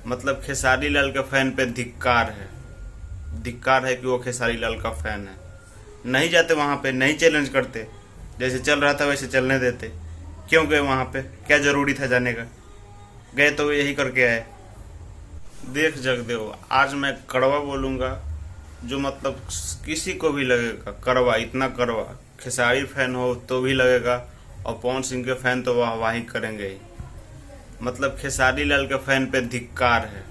मतलब खेसारी लाल के फैन पे धिक्कार है। धिक्कार है कि वो खेसारी लाल का फैन है। नहीं जाते वहां पे, नहीं चैलेंज करते, जैसे चल रहा था वैसे चलने देते। क्यों गए वहां पे? क्या जरूरी था जाने का? गए तो यही करके आए। देख जगदेव, आज मैं कड़वा बोलूंगा जो मतलब किसी को भी लगेगा कड़वा, इतना कड़वा। खेसारी फैन हो तो भी लगेगा, और पवन सिंह के फैन तो वाहवाही करेंगे ही। मतलब खेसारी लाल के फैन पे धिक्कार है।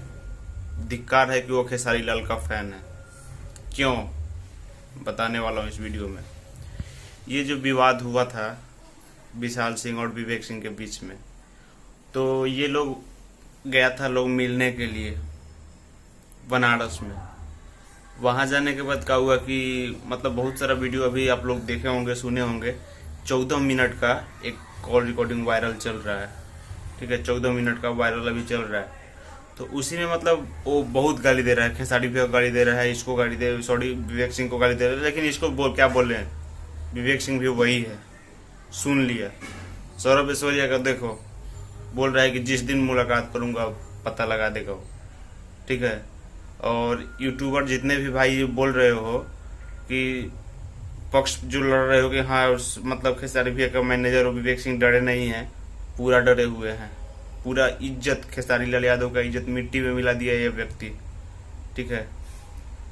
धिक्कार है कि वो खेसारी लाल का फैन है। क्यों, बताने वाला हूँ इस वीडियो में। ये जो विवाद हुआ था विशाल सिंह और विवेक सिंह के बीच में, तो ये लोग गया था लोग मिलने के लिए बनारस में। वहां जाने के बाद क्या हुआ कि मतलब बहुत सारा वीडियो अभी आप लोग देखे होंगे, सुने होंगे। 14 मिनट का एक कॉल रिकॉर्डिंग वायरल चल रहा है, ठीक है। 14 मिनट का वायरल अभी चल रहा है। तो उसी में मतलब वो बहुत गाली दे रहा है, खेसारी भैया को गाली दे रहा है, इसको गाली दे, सॉरी विवेक सिंह को गाली दे रहा है। लेकिन इसको क्या बोल रहे हैं, विवेक सिंह भी वही है, सुन लिया। सौरभ ऐश्वर्या का देखो, बोल रहा है कि जिस दिन मुलाकात करूंगा पता लगा देगा वो, ठीक है। और यूट्यूबर जितने भी भाई बोल रहे हो कि पक्ष जो लड़ रहे हो कि हाँ मतलब खेसारी भैया का मैनेजर और विवेक सिंह डरे नहीं है, पूरा डरे हुए हैं। पूरा इज्जत, खेसारी लाल यादव का इज्जत मिट्टी में मिला दिया ये व्यक्ति, ठीक है।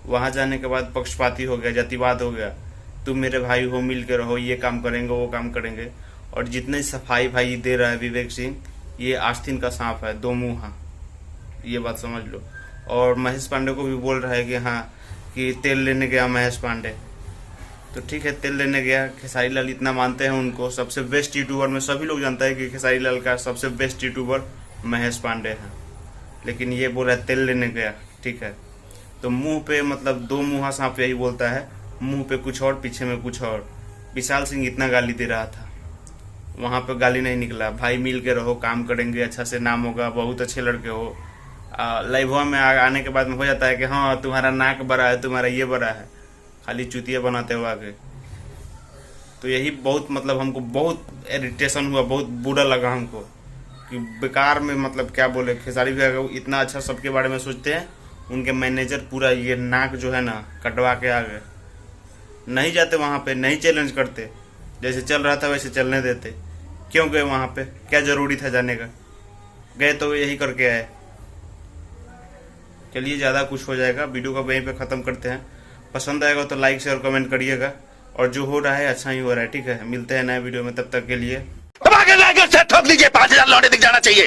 वहां जाने के बाद पक्षपाती हो गया, जातिवाद हो गया। तुम मेरे भाई हो, मिल के रहो, ये काम करेंगे वो काम करेंगे। और जितने सफाई भाई दे रहा है विवेक सिंह, ये आस्तीन का सांप है, दो मुंहा, ये बात समझ लो। और महेश पांडे को भी बोल रहा है कि हाँ कि तेल लेने गया महेश पांडे, तो ठीक है तेल लेने गया। खेसारी लाल इतना मानते हैं उनको, सबसे बेस्ट यूट्यूबर में सभी लोग जानते हैं कि खेसारी लाल का सबसे बेस्ट यूट्यूबर महेश पांडे हैं। लेकिन ये बोल रहा है तेल लेने गया, ठीक है। तो मुंह पे मतलब दो मुंहा सांप यही बोलता है, मुंह पे कुछ और पीछे में कुछ और। विशाल सिंह इतना गाली दे रहा था, वहां पे गाली नहीं निकला। भाई मिल के रहो, काम करेंगे, अच्छा से नाम होगा, बहुत अच्छे लड़के हो। लाइव में आने के बाद में हो जाता है कि हाँ तुम्हारा नाक बड़ा है, तुम्हारा ये बड़ा है, खाली चुतिया बनाते हो आगे। तो यही बहुत मतलब हमको बहुत इरिटेशन हुआ, बहुत बुरा लगा हमको कि बेकार में मतलब क्या बोले। खेसारी भैया इतना अच्छा सबके बारे में सोचते हैं, उनके मैनेजर पूरा ये नाक जो है ना कटवा के आ गए। नहीं जाते वहां पे, नहीं चैलेंज करते, जैसे चल रहा था वैसे चलने देते। क्यों गए वहां पे? क्या जरूरी था जाने का? गए तो यही करके आए। चलिए, ज्यादा कुछ हो जाएगा, वीडियो को वहीं पे खत्म करते हैं। पसंद आएगा तो लाइक शेयर कमेंट करिएगा, और जो हो रहा है अच्छा ही हो रहा है, ठीक है। मिलते हैं नए वीडियो में, तब तक के लिए ठोक दीजिए, 5,000 लौटे दिख जाना चाहिए।